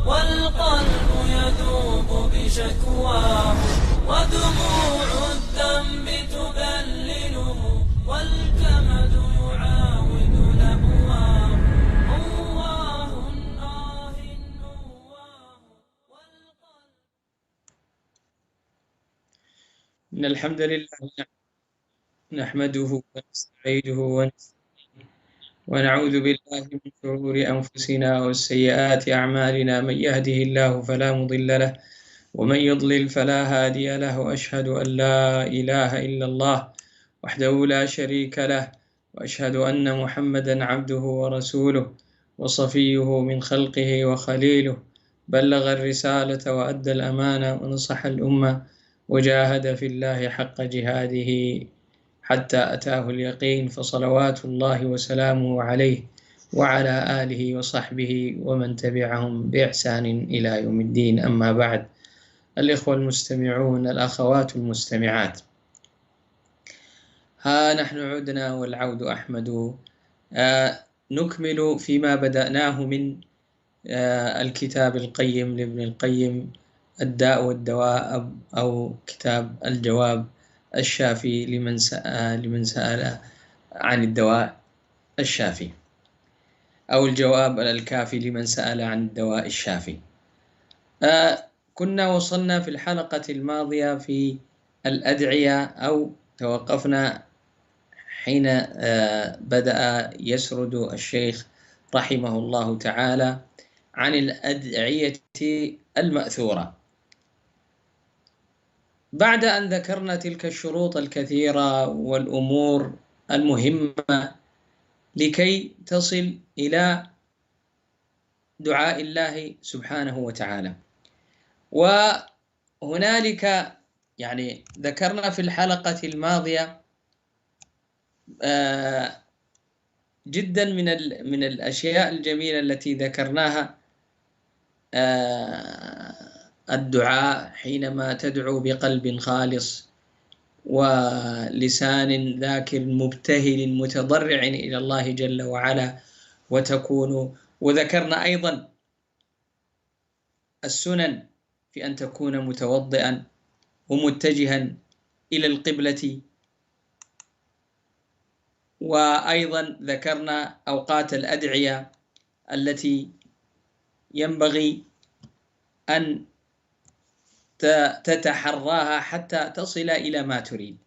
والقلب يذوب بشكواه ودموع الذنب تبلله والجمد يعاود لهواه والقلب. إن الحمد لله نحمده ونستعينه ونعوذ بالله من شرور أنفسنا وسيئات أعمالنا. من يهده الله فلا مضل له ومن يضلل فلا هادي له، وأشهد أن لا إله إلا الله وحده لا شريك له، وأشهد أن محمدا عبده ورسوله وصفيه من خلقه وخليله، بلغ الرسالة وأدى الأمانة ونصح الأمة وجاهد في الله حق جهاده حتى أتاه اليقين، فصلوات الله وسلامه عليه وعلى آله وصحبه ومن تبعهم بإحسان إلى يوم الدين. أما بعد، الإخوة المستمعون، الأخوات المستمعات، ها نحن عدنا والعود أحمد. نكمل فيما بدأناه من الكتاب القيم لابن القيم، الداء والدواء، أو كتاب الجواب الشافي لمن سأل عن الدواء الشافي، أو الجواب الكافي لمن سأل عن الدواء الشافي. كنا وصلنا في الحلقة الماضية في الأدعية، أو توقفنا حين بدأ يسرد الشيخ رحمه الله تعالى عن الأدعية المأثورة، بعد أن ذكرنا تلك الشروط الكثيرة والأمور المهمة لكي تصل إلى دعاء الله سبحانه وتعالى. وهنالك يعني ذكرنا في الحلقة الماضية جدا من الأشياء الجميلة التي ذكرناها، الدعاء حينما تدعو بقلب خالص ولسان ذاكر مبتهل متضرع إلى الله جل وعلا، وذكرنا أيضا السنن في أن تكون متوضئا ومتجها إلى القبلة، وأيضا ذكرنا أوقات الأدعية التي ينبغي أن تتحراها حتى تصل إلى ما تريد.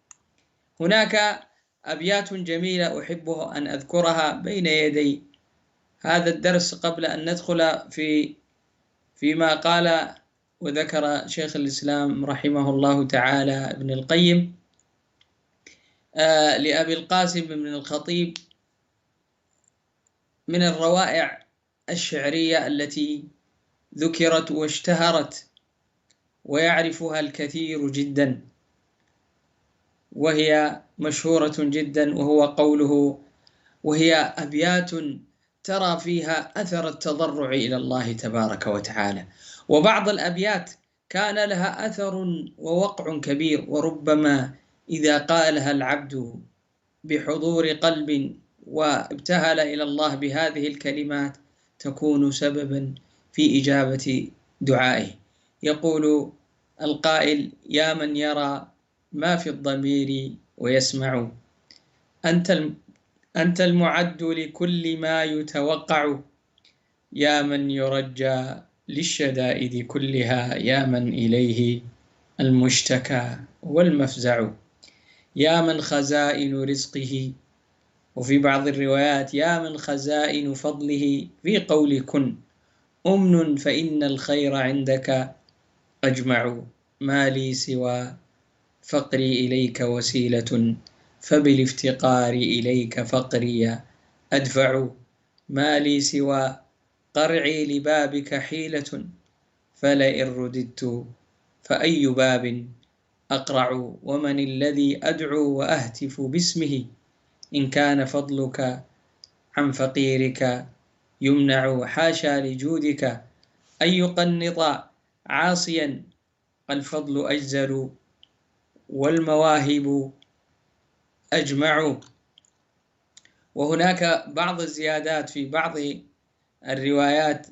هناك أبيات جميلة أحب أن أذكرها بين يدي هذا الدرس قبل أن ندخل فيما قال وذكر شيخ الإسلام رحمه الله تعالى ابن القيم لأبي القاسم بن الخطيب من الروائع الشعرية التي ذكرت واشتهرت ويعرفها الكثير جدا، وهي مشهورة جدا، وهو قوله: وهي أبيات ترى فيها أثر التضرع إلى الله تبارك وتعالى. وبعض الأبيات كان لها أثر ووقع كبير، وربما إذا قالها العبد بحضور قلب وابتهل إلى الله بهذه الكلمات تكون سببا في إجابة دعائه. يقول القائل: يا من يرى ما في الضمير ويسمع، أنت المعد لكل ما يتوقع، يا من يرجى للشدائد كلها، يا من إليه المشتكى والمفزع، يا من خزائن رزقه، وفي بعض الروايات يا من خزائن فضله، في قول كن أمن فإن الخير عندك أجمع، ما لي سوى فقري إليك وسيلة فبالافتقار إليك فقري أدفع، ما لي سوى قرعي لبابك حيلة، فلئن رددت فأي باب أقرع، ومن الذي أدعو وأهتف باسمه، إن كان فضلك عن فقيرك يمنع، حاشا لجودك أن يقنط عاصيا، الفضل أجزل والمواهب أجمع. وهناك بعض الزيادات في بعض الروايات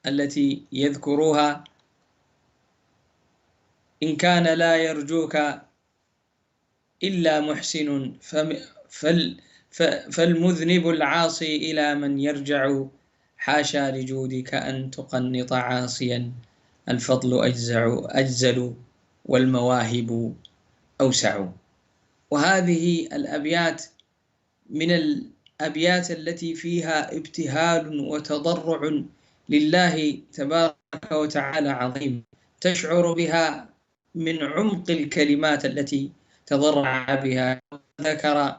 التي يذكروها: إن كان لا يرجوك إلا محسن، فالمذنب العاصي إلى من يرجع، حاشا لجودك أن تقنط عاصيا، الفضل أجزل والمواهب أوسع. وهذه الأبيات من الأبيات التي فيها ابتهال وتضرع لله تبارك وتعالى عظيم، تشعر بها من عمق الكلمات التي تضرع بها. ذكر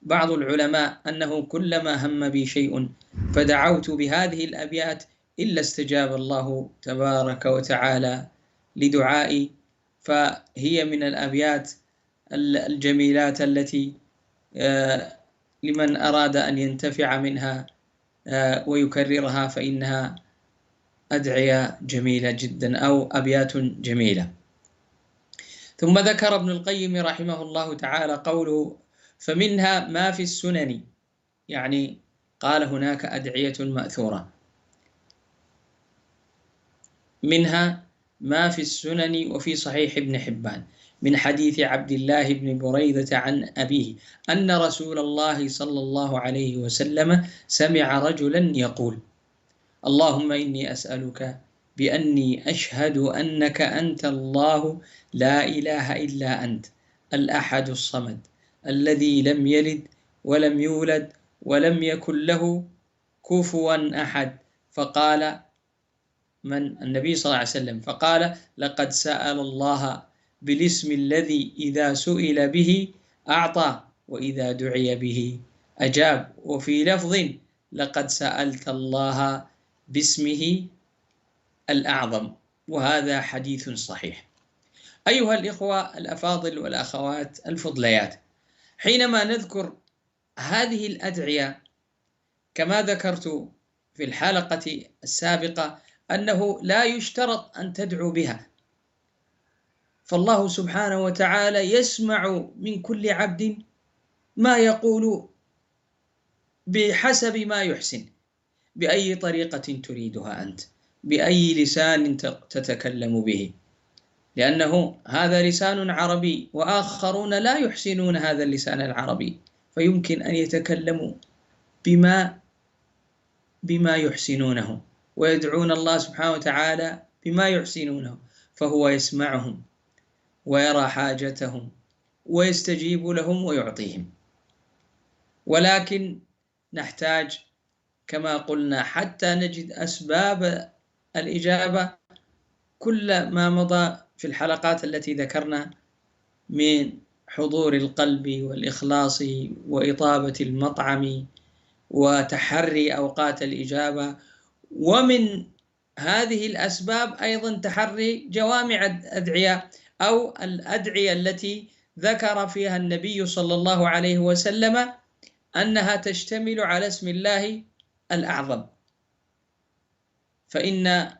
بعض العلماء أنه كلما هم بي شيء فدعوت بهذه الأبيات إلا استجاب الله تبارك وتعالى لدعائي. فهي من الأبيات الجميلات التي لمن أراد أن ينتفع منها ويكررها فإنها أدعية جميلة جدا أو أبيات جميلة. ثم ذكر ابن القيم رحمه الله تعالى قوله: فمنها ما في السنن، يعني قال هناك أدعية مأثورة، منها ما في السنن وفي صحيح ابن حبان من حديث عبد الله بن بريدة عن أبيه أن رسول الله صلى الله عليه وسلم سمع رجلا يقول: اللهم إني أسألك بأني أشهد أنك أنت الله لا إله إلا أنت الأحد الصمد الذي لم يلد ولم يولد ولم يكن له كفوا أحد. فقال من النبي صلى الله عليه وسلم فقال: لقد سأل الله بالاسم الذي إذا سئل به أعطى وإذا دعي به أجاب. وفي لفظ: لقد سألت الله باسمه الأعظم. وهذا حديث صحيح. أيها الإخوة الأفاضل والأخوات الفضليات، حينما نذكر هذه الأدعية كما ذكرت في الحلقة السابقة أنه لا يشترط أن تدعو بها، فالله سبحانه وتعالى يسمع من كل عبد ما يقول بحسب ما يحسن، بأي طريقة تريدها أنت، بأي لسان تتكلم به، لأنه هذا لسان عربي وآخرون لا يحسنون هذا اللسان العربي، فيمكن أن يتكلموا بما يحسنونه ويدعون الله سبحانه وتعالى بما يحسنونه، فهو يسمعهم ويرى حاجتهم ويستجيب لهم ويعطيهم. ولكن نحتاج كما قلنا حتى نجد أسباب الإجابة كل ما مضى في الحلقات التي ذكرنا من حضور القلب والإخلاص وإطابة المطعم وتحري أوقات الإجابة، ومن هذه الأسباب أيضا تحري جوامع الأدعية أو الأدعية التي ذكر فيها النبي صلى الله عليه وسلم أنها تشتمل على اسم الله الأعظم. فإن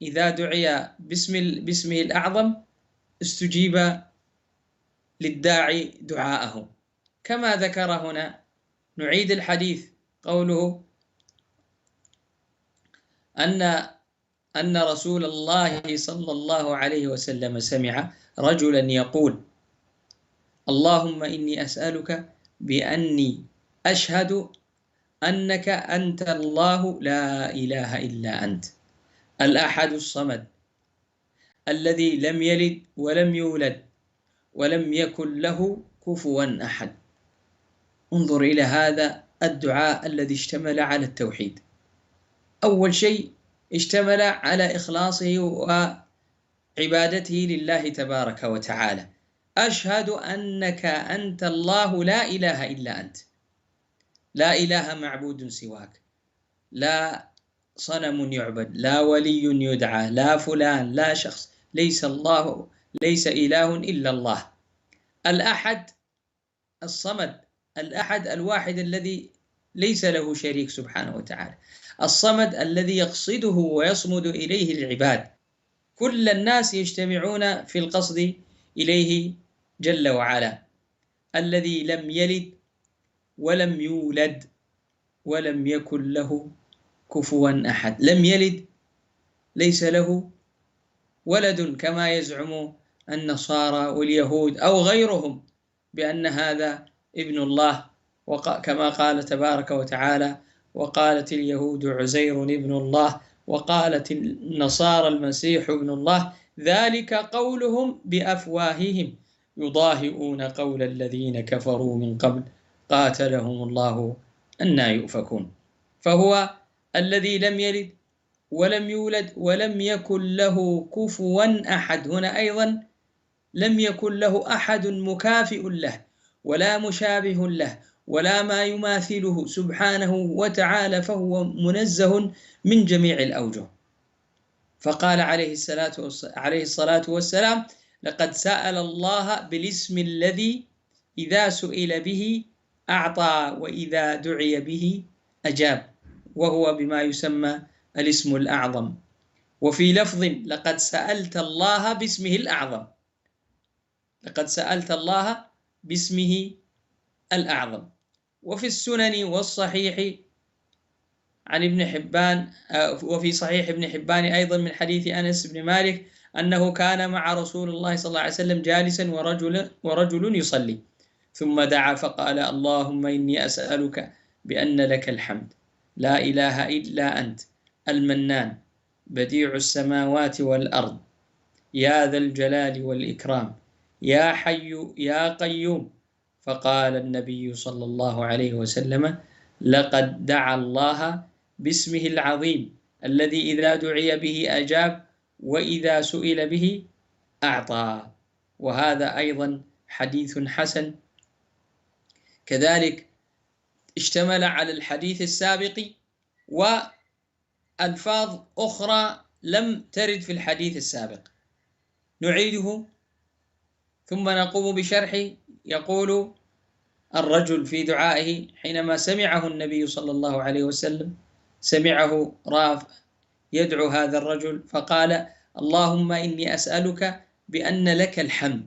إذا دعي باسمه الأعظم استجيب للداعي دعاءه، كما ذكر هنا. نعيد الحديث، قوله أن رسول الله صلى الله عليه وسلم سمع رجلا يقول: اللهم إني أسألك بأني أشهد أنك أنت الله لا إله إلا أنت الأحد الصمد الذي لم يلد ولم يولد ولم يكن له كفوا أحد. انظر إلى هذا الدعاء الذي اشتمل على التوحيد. أول شيء اشتمل على إخلاصه وعبادته لله تبارك وتعالى، أشهد أنك أنت الله لا إله إلا أنت، لا إله معبود سواك، لا صنم يعبد، لا ولي يدعى، لا فلان، لا شخص، ليس الله، ليس إله إلا الله الأحد الصمد، الأحد الواحد الذي ليس له شريك سبحانه وتعالى، الصمد الذي يقصده ويصمد إليه العباد، كل الناس يجتمعون في القصد إليه جل وعلا، الذي لم يلد ولم يولد ولم يكن له كفوا أحد. لم يلد، ليس له ولد كما يزعم النصارى واليهود أو غيرهم بأن هذا ابن الله، كما قال تبارك وتعالى: وقالت اليهود عزير ابن الله وقالت النصارى المسيح ابن الله ذلك قولهم بأفواههم يضاهئون قول الذين كفروا من قبل قاتلهم الله أنى يؤفكون. فهو الذي لم يلد ولم يولد ولم يكن له كفوا أحد. هنا أيضا لم يكن له أحد مكافئ له ولا مشابه له ولا ما يماثله سبحانه وتعالى، فهو منزه من جميع الأوجه. فقال عليه الصلاة والسلام: لقد سأل الله بالاسم الذي إذا سئل به أعطى وإذا دعي به أجاب، وهو بما يسمى الاسم الأعظم. وفي لفظ: لقد سألت الله باسمه الأعظم، لقد سألت الله باسمه الأعظم. وفي السنن والصحيح عن ابن حبان، وفي صحيح ابن حبان أيضا من حديث أنس بن مالك أنه كان مع رسول الله صلى الله عليه وسلم جالسا ورجل يصلي، ثم دعا فقال: اللهم إني أسألك بأن لك الحمد، لا إله إلا أنت، المنان، بديع السماوات والأرض، يا ذا الجلال والإكرام، يا حي يا قيوم. فقال النبي صلى الله عليه وسلم: لقد دعا الله باسمه العظيم الذي إذا دعي به أجاب وإذا سئل به أعطى. وهذا أيضا حديث حسن، كذلك اشتمل على الحديث السابق وألفاظ أخرى لم ترد في الحديث السابق. نعيده ثم نقوم بشرحه. يقول الرجل في دعائه حينما سمعه النبي صلى الله عليه وسلم، سمعه يدعو هذا الرجل فقال: اللهم إني أسألك بأن لك الحمد.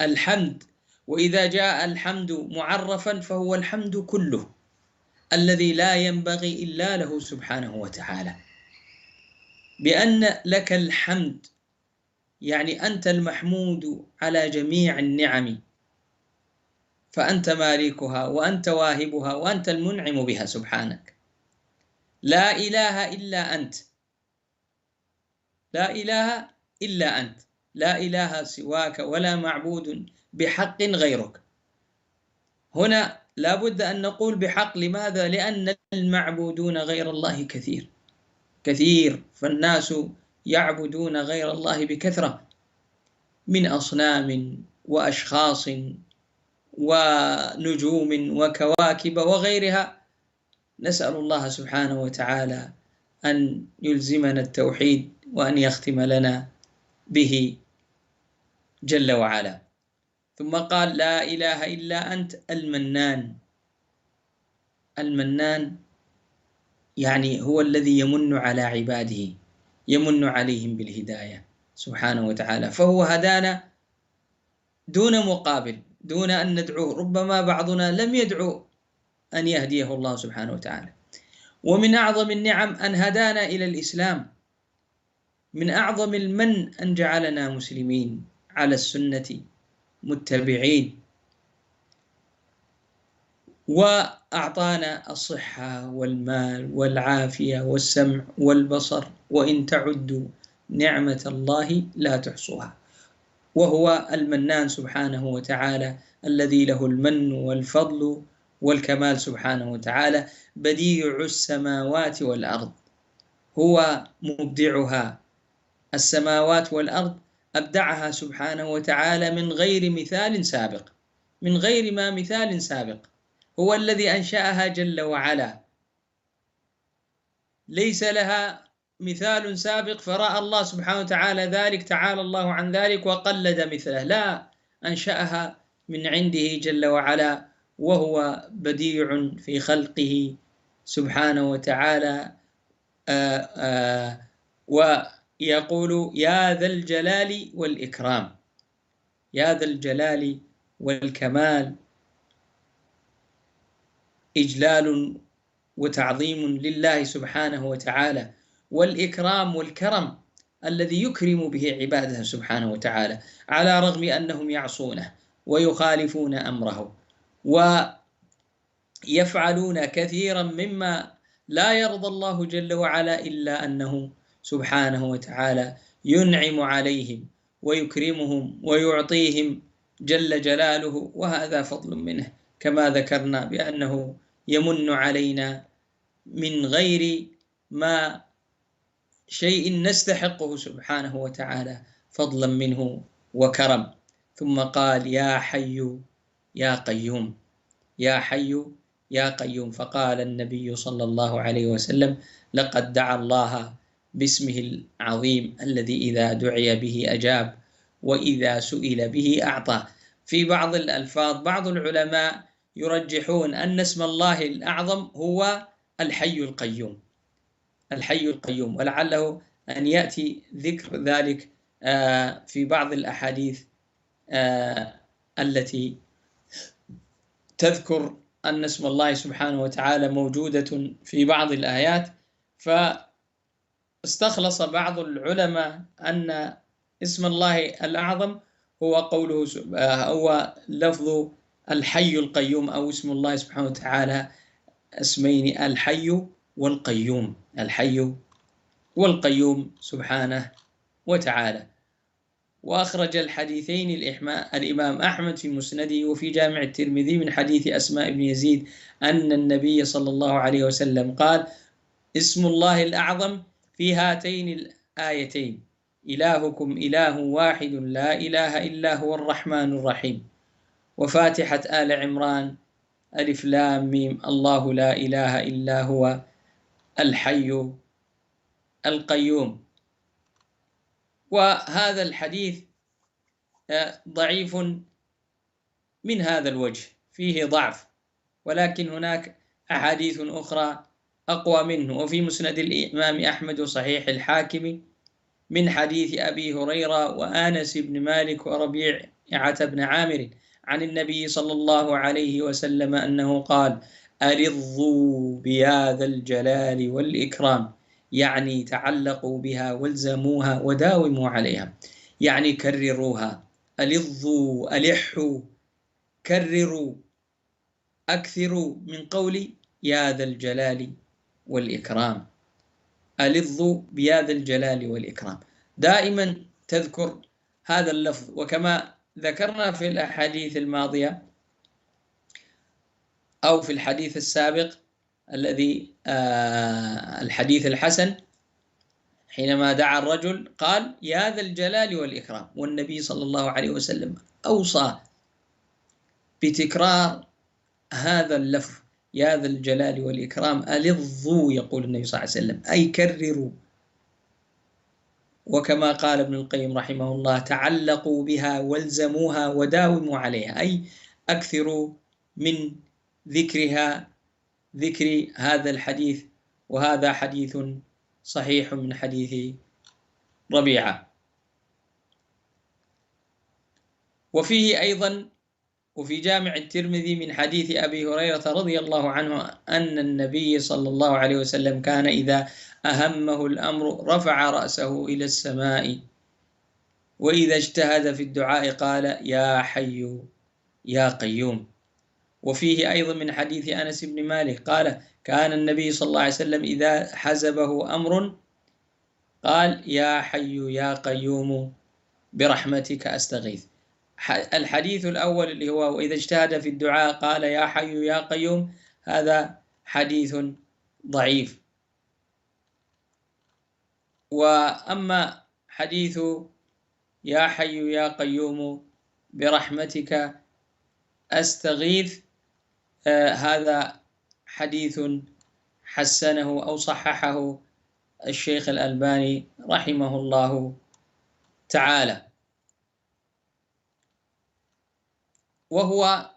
الحمد، وإذا جاء الحمد معرفا فهو الحمد كله الذي لا ينبغي إلا له سبحانه وتعالى. بأن لك الحمد يعني أنت المحمود على جميع النعم، فأنت مالكها وأنت واهبها وأنت المنعم بها سبحانك. لا إله إلا أنت، لا إله إلا أنت، لا إله سواك ولا معبود بحق غيرك. هنا لا بد أن نقول بحق. لماذا؟ لأن المعبودون غير الله كثير، فالناس يعبدون غير الله بكثرة من أصنام وأشخاص ونجوم وكواكب وغيرها. نسأل الله سبحانه وتعالى أن يلزمنا التوحيد وأن يختم لنا به جل وعلا. ثم قال: لا إله إلا أنت المنان. المنان يعني هو الذي يمن على عباده، يمن عليهم بالهداية سبحانه وتعالى، فهو هدانا دون مقابل، دون أن ندعوه. ربما بعضنا لم يدعو أن يهديه الله سبحانه وتعالى. ومن أعظم النعم أن هدانا إلى الإسلام، من أعظم المن أن جعلنا مسلمين على السنة متبعين، وأعطانا الصحة والمال والعافية والسمع والبصر، وإن تعدوا نعمة الله لا تحصوها. وهو المنان سبحانه وتعالى الذي له المن والفضل والكمال سبحانه وتعالى، بديع السماوات والأرض، هو مبدعها. السماوات والأرض أبدعها سبحانه وتعالى من غير مثال سابق، من غير ما مثال سابق. هو الذي أنشأها جل وعلا، ليس لها مثال سابق فرأى الله سبحانه وتعالى ذلك، تعالى الله عن ذلك، وقلد مثله. لا، أنشأها من عنده جل وعلا، وهو بديع في خلقه سبحانه وتعالى. ويقول يا ذا الجلال والإكرام، يا ذا الجلال والكمال، إجلال وتعظيم لله سبحانه وتعالى، والإكرام والكرم الذي يكرم به عباده سبحانه وتعالى، على رغم أنهم يعصونه ويخالفون أمره ويفعلون كثيرا مما لا يرضى الله جل وعلا، إلا أنه سبحانه وتعالى ينعم عليهم ويكرمهم ويعطيهم جل جلاله، وهذا فضل منه، كما ذكرنا بأنه يمن علينا من غير ما شيء نستحقه سبحانه وتعالى، فضلا منه وكرم. ثم قال يا حي يا قيوم، يا حي يا قيوم. فقال النبي صلى الله عليه وسلم لقد دعا الله باسمه العظيم الذي إذا دعي به أجاب وإذا سئل به أعطى. في بعض الألفاظ بعض العلماء يرجحون أن اسم الله الأعظم هو الحي القيوم، الحي القيوم، ولعله أن يأتي ذكر ذلك في بعض الأحاديث التي تذكر أن اسم الله سبحانه وتعالى موجودة في بعض الآيات. فاستخلص بعض العلماء أن اسم الله الأعظم هو قوله هو لفظ الحي القيوم، أو اسم الله سبحانه وتعالى اسمين، الحي والقيوم، الحي والقيوم سبحانه وتعالى. وأخرج الحديثين الإمام أحمد في مسنده وفي جامع الترمذي من حديث أسماء بن يزيد أن النبي صلى الله عليه وسلم قال اسم الله الأعظم في هاتين الآيتين إلهكم إله واحد لا إله إلا هو الرحمن الرحيم، وفاتحة آل عمران ألف لام ميم الله لا إله إلا هو الحي القيوم. وهذا الحديث ضعيف من هذا الوجه، فيه ضعف، ولكن هناك أحاديث أخرى أقوى منه. وفي مسند الإمام أحمد وصحيح الحاكم من حديث أبي هريرة وآنس بن مالك وربيعة بن عامر عن النبي صلى الله عليه وسلم أنه قال ألظوا بهذا الجلال والإكرام، يعني تعلقوا بها والزموها وداوموا عليها، يعني كرروها. ألظوا، ألحوا، كرروا، أكثروا من قول يا ذا الجلال والإكرام. ألظوا بهذا الجلال والإكرام، دائما تذكر هذا اللفظ. وكما ذكرنا في الأحاديث الماضية أو في الحديث السابق الذي الحديث الحسن، حينما دعا الرجل قال يا ذا الجلال والإكرام، والنبي صلى الله عليه وسلم أوصى بتكرار هذا اللفظ يا ذا الجلال والإكرام. ألظوا، يقول النبي صلى الله عليه وسلم، أي كرروا. وكما قال ابن القيم رحمه الله تعلقوا بها والزموها وداوموا عليها، أي أكثروا من ذكرها، ذكر هذا الحديث. وهذا حديث صحيح من حديث ربيعة. وفيه أيضا وفي جامع الترمذي من حديث أبي هريرة رضي الله عنه أن النبي صلى الله عليه وسلم كان إذا أهمه الأمر رفع رأسه إلى السماء، وإذا اجتهد في الدعاء قال يا حي يا قيوم. وفيه أيضا من حديث أنس بن مالك قال كان النبي صلى الله عليه وسلم إذا حزبه أمر قال يا حي يا قيوم برحمتك أستغيث. الحديث الأول اللي هو وإذا اجتهد في الدعاء قال يا حي يا قيوم، هذا حديث ضعيف. وأما حديث يا حي يا قيوم برحمتك أستغيث. هذا حديث حسنه أو صححه الشيخ الألباني رحمه الله تعالى، وهو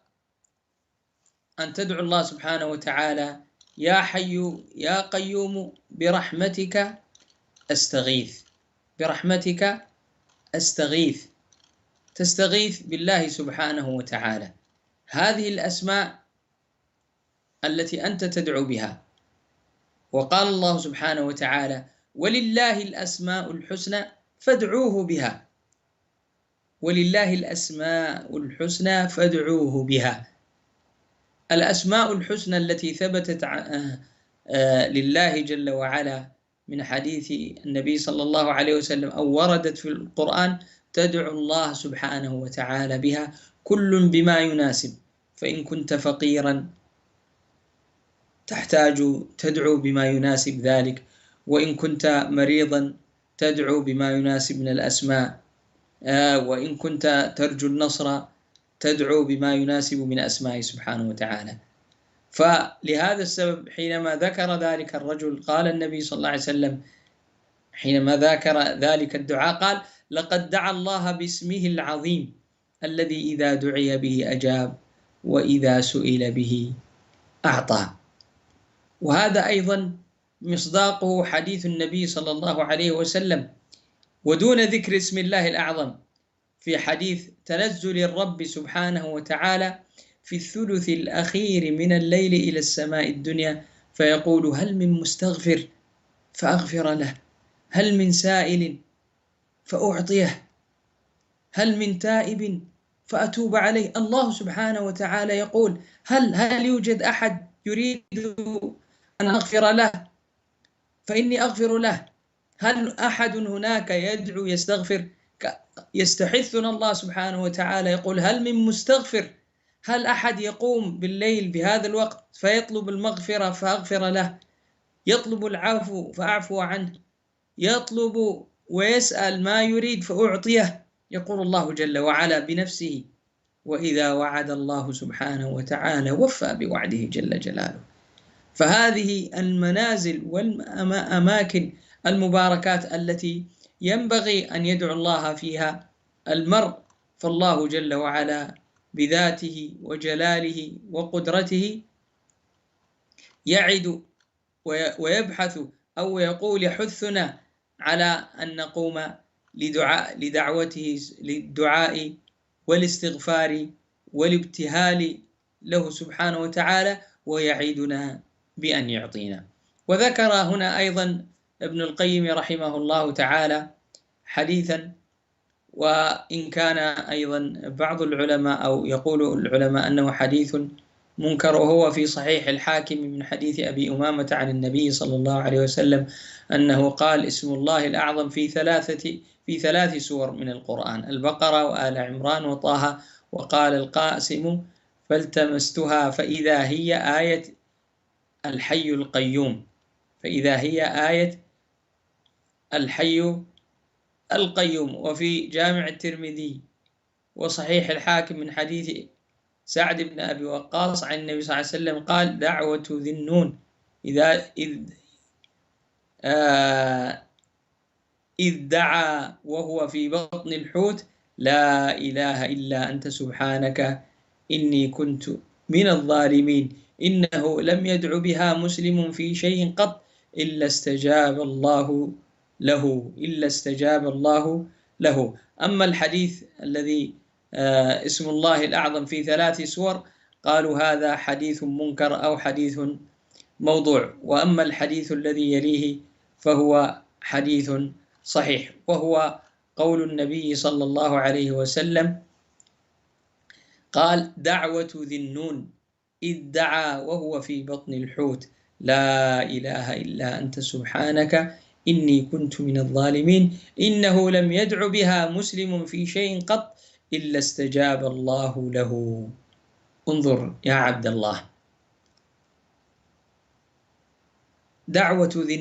أن تدعو الله سبحانه وتعالى يا حي يا قيوم برحمتك أستغيث. برحمتك أستغيث، تستغيث بالله سبحانه وتعالى. هذه الأسماء التي أنت تدعو بها، وقال الله سبحانه وتعالى ولله الأسماء الحسنى فادعوه بها. ولله الأسماء الحسنى فادعوه بها. الأسماء الحسنى التي ثبتت لله جل وعلا من حديث النبي صلى الله عليه وسلم أو وردت في القرآن تدعو الله سبحانه وتعالى بها، كل بما يناسب. فإن كنت فقيرا تحتاج تدعو بما يناسب ذلك، وإن كنت مريضا تدعو بما يناسب من الأسماء، وإن كنت ترجو النصر تدعو بما يناسب من أسمائه سبحانه وتعالى. فلهذا السبب حينما ذكر ذلك الرجل قال النبي صلى الله عليه وسلم حينما ذكر ذلك الدعاء قال لقد دعا الله باسمه العظيم الذي إذا دعي به أجاب وإذا سئل به أعطى. وهذا أيضا مصداقه حديث النبي صلى الله عليه وسلم، ودون ذكر اسم الله الأعظم، في حديث تنزل الرب سبحانه وتعالى في الثلث الأخير من الليل إلى السماء الدنيا فيقول هل من مستغفر فأغفر له، هل من سائل فأعطيه، هل من تائب فأتوب عليه. الله سبحانه وتعالى يقول هل يوجد أحد يريد أن أغفر له فإني أغفر له؟ هل أحد هناك يدعو يستغفر؟ يستحثنا الله سبحانه وتعالى يقول هل من مستغفر؟ هل أحد يقوم بالليل بهذا الوقت فيطلب المغفرة فأغفر له، يطلب العفو فأعفو عنه، يطلب ويسأل ما يريد فأعطيه؟ يقول الله جل وعلا بنفسه وإذا وعد الله سبحانه وتعالى وفى بوعده جل جلاله. فهذه المنازل والأماكن المباركات التي ينبغي أن يدعو الله فيها المرء، فالله جل وعلا بذاته وجلاله وقدرته يعد ويبحث أو يقول يحثنا على أن نقوم للدعاء والاستغفار والابتهال له سبحانه وتعالى، ويعيدنا بأن يعطينا. وذكر هنا أيضا ابن القيم رحمه الله تعالى حديثا، وإن كان أيضا بعض العلماء أو يقول العلماء أنه حديث منكر، وهو في صحيح الحاكم من حديث أبي أمامة عن النبي صلى الله عليه وسلم أنه قال اسم الله الأعظم في ثلاث سور من القرآن: البقرة وآل عمران وطه. وقال القاسم فالتمستها فإذا هي آية الحي القيوم، فإذا هي آية الحي القيوم. وفي جامع الترمذي وصحيح الحاكم من حديث سعد بن أبي وقاص عن النبي صلى الله عليه وسلم قال دعوة ذي النون إذ دعا وهو في بطن الحوت لا إله إلا أنت سبحانك إني كنت من الظالمين، إنه لم يدع بها مسلم في شيء قط إلا استجاب الله له. أما الحديث الذي اسم الله الأعظم في ثلاث سور قالوا هذا حديث منكر أو حديث موضوع. وأما الحديث الذي يليه فهو حديث صحيح، وهو قول النبي صلى الله عليه وسلم قال دعوة ذي النون إذ دعا وهو في بطن الحوت لا إله إلا أنت سبحانك إني كنت من الظالمين، إنه لم يدع بها مسلم في شيء قط إلا استجاب الله له. انظر يا عبد الله، دعوة ذي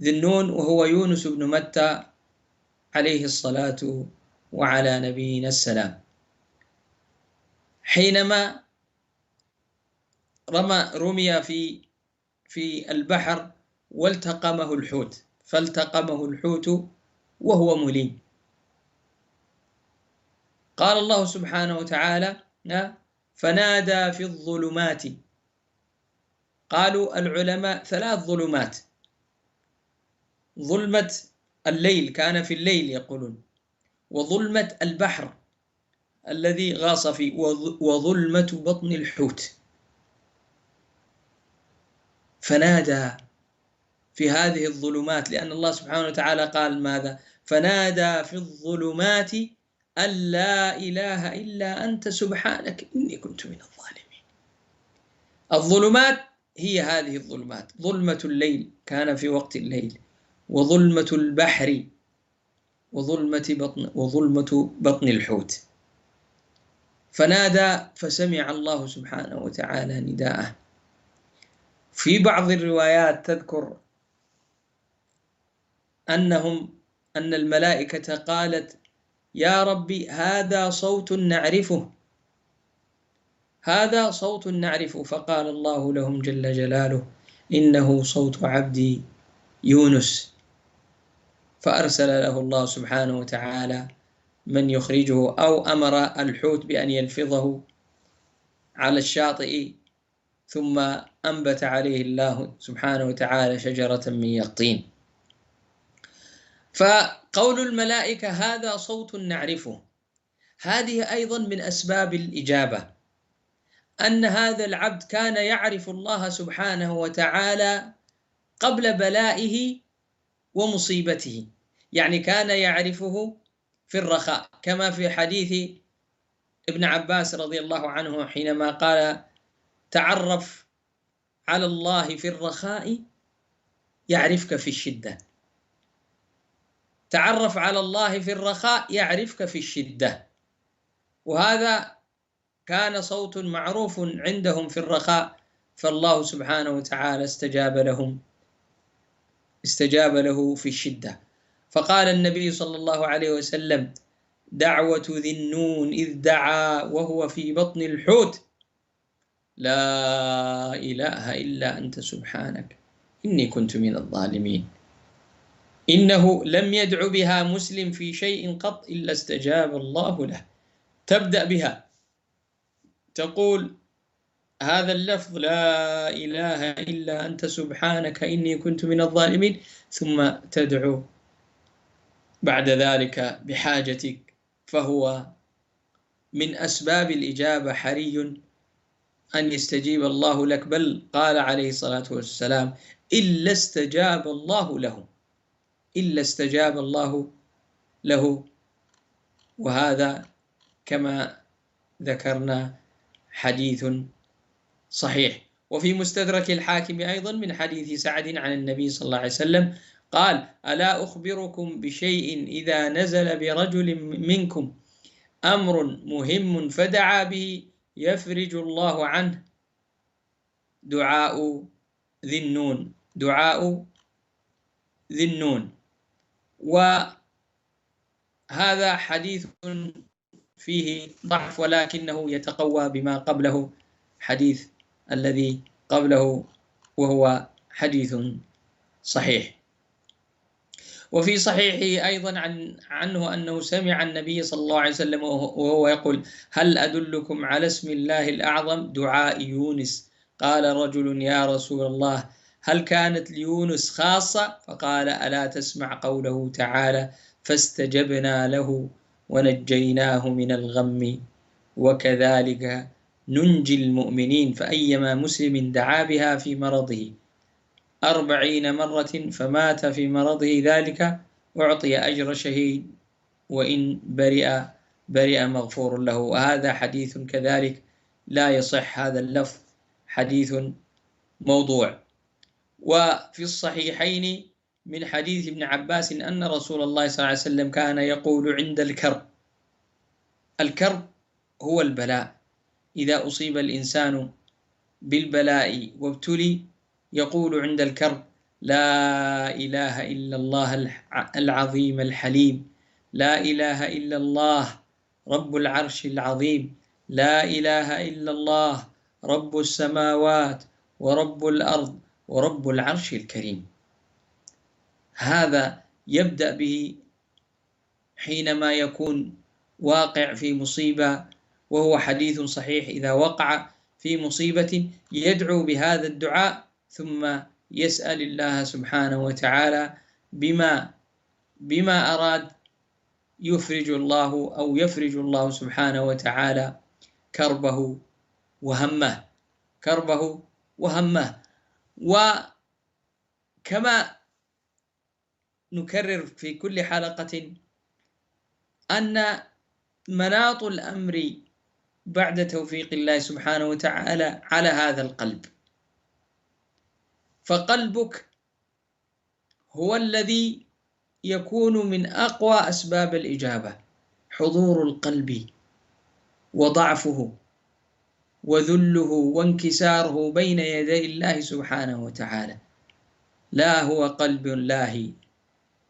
النون وهو يونس بن متى عليه الصلاة وعلى نبينا السلام حينما رمي في البحر والتقمه الحوت، فالتقمه الحوت وهو مليم. قال الله سبحانه وتعالى: فنادى في الظلمات. قالوا العلماء 3 ظلمات: ظلمة الليل، كان في الليل يقولون، وظلمة البحر الذي غاص فيه، وظلمة بطن الحوت. فنادى في هذه الظلمات، لأن الله سبحانه وتعالى قال ماذا؟ فنادى في الظلمات أن لا إله إلا أنت سبحانك إني كنت من الظالمين. الظلمات هي هذه الظلمات: ظلمة الليل، كان في وقت الليل، وظلمة البحر، وظلمة بطن الحوت. فنادى فسمع الله سبحانه وتعالى نداءه. في بعض الروايات تذكر أن الملائكة قالت: يا ربي هذا صوت نعرفه، هذا صوت نعرفه. فقال الله لهم جل جلاله: إنه صوت عبدي يونس. فأرسل له الله سبحانه وتعالى من يخرجه، أو أمر الحوت بأن يلفظه على الشاطئ، ثم أنبت عليه الله سبحانه وتعالى شجرة من يقطين. فقول الملائكة هذا صوت نعرفه، هذه أيضا من أسباب الإجابة، أن هذا العبد كان يعرف الله سبحانه وتعالى قبل بلائه ومصيبته، يعني كان يعرفه في الرخاء، كما في حديث ابن عباس رضي الله عنه حينما قال: تعرف على الله في الرخاء يعرفك في الشدة. تعرف على الله في الرخاء يعرفك في الشدة. وهذا كان صوت معروف عندهم في الرخاء، فالله سبحانه وتعالى استجاب له في الشدة. فقال النبي صلى الله عليه وسلم: دعوة ذي النون إذ دعا وهو في بطن الحوت: لا إله إلا أنت سبحانك إني كنت من الظالمين. إنه لم يدع بها مسلم في شيء قط إلا استجاب الله له. تبدأ بها، تقول هذا اللفظ: لا إله إلا أنت سبحانك إني كنت من الظالمين، ثم تدعو بعد ذلك بحاجتك. فهو من أسباب الإجابة حري أن يستجيب الله لك، بل قال عليه الصلاة والسلام: إلا استجاب الله له، إلا استجاب الله له. وهذا كما ذكرنا حديث صحيح. وفي مستدرك الحاكم أيضا من حديث سعد عن النبي صلى الله عليه وسلم قال: ألا أخبركم بشيء إذا نزل برجل منكم أمر مهم فدعا به يفرج الله عنه؟ دعاء ذي النون، دعاء ذي النون. وهذا حديث فيه ضعف، ولكنه يتقوى بما قبله، حديث الذي قبله، وهو حديث صحيح. وفي صحيحه أيضا عنه أنه سمع النبي صلى الله عليه وسلم وهو يقول: هل أدلكم على اسم الله الأعظم دعاء يونس؟ قال رجل: يا رسول الله، هل كانت ليونس خاصة؟ فقال: ألا تسمع قوله تعالى: فاستجبنا له ونجيناه من الغم وكذلك ننجي المؤمنين. فأيما مسلم دعا بها في مرضه 40 مرة فمات في مرضه ذلك أعطي أجر شهيد، وإن برئ مغفور له. وهذا حديث كذلك لا يصح، هذا اللفظ حديث موضوع. وفي الصحيحين من حديث ابن عباس أن رسول الله صلى الله عليه وسلم كان يقول عند الكرب، الكرب هو البلاء، إذا أصيب الإنسان بالبلاء وابتلي يقول عند الكرب: لا إله إلا الله العظيم الحليم لا إله إلا الله رب العرش العظيم، لا إله إلا الله رب السماوات ورب الأرض ورب العرش الكريم. هذا يبدأ به حينما يكون واقع في مصيبة، وهو حديث صحيح، إذا وقع في مصيبة يدعو بهذا الدعاء ثم يسأل الله سبحانه وتعالى بما أراد يفرج الله سبحانه وتعالى كربه وهمه. وكما نكرر في كل حلقة أن مناط الأمر بعد توفيق الله سبحانه وتعالى على هذا القلب، فقلبك هو الذي يكون من أقوى أسباب الإجابة، حضور القلب وضعفه وذله وانكساره بين يدي الله سبحانه وتعالى. لا هو قلب لاهي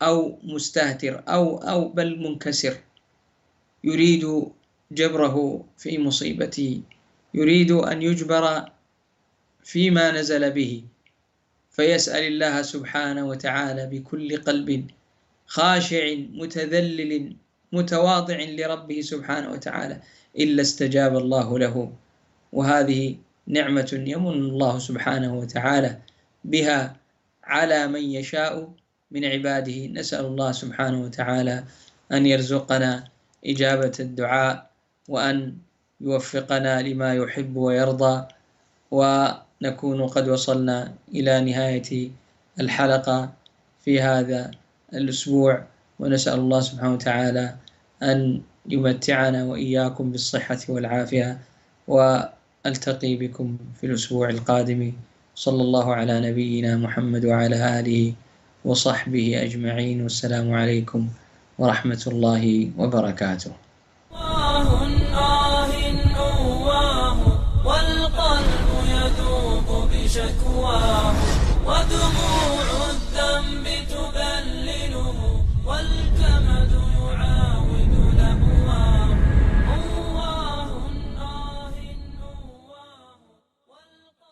أو مستهتر أو بل منكسر، يريد جبره في مصيبته، يريد أن يجبر فيما نزل به، فيسأل الله سبحانه وتعالى بكل قلب خاشع متذلل متواضع لربه سبحانه وتعالى، إلا استجاب الله له. وهذه نعمة يمن الله سبحانه وتعالى بها على من يشاء من عباده. نسأل الله سبحانه وتعالى أن يرزقنا إجابة الدعاء، وأن يوفقنا لما يحب ويرضى. ونكون قد وصلنا إلى نهاية الحلقة في هذا الأسبوع، ونسأل الله سبحانه وتعالى أن يمتعنا وإياكم بالصحة والعافية، وألتقي بكم في الأسبوع القادم. صلى الله على نبينا محمد وعلى آله وصحبه أجمعين، والسلام عليكم ورحمة الله وبركاته. والقلب يذوب بشكواه، ودموع الذنب تبلله، والكمد يعاود لهواه. والقلب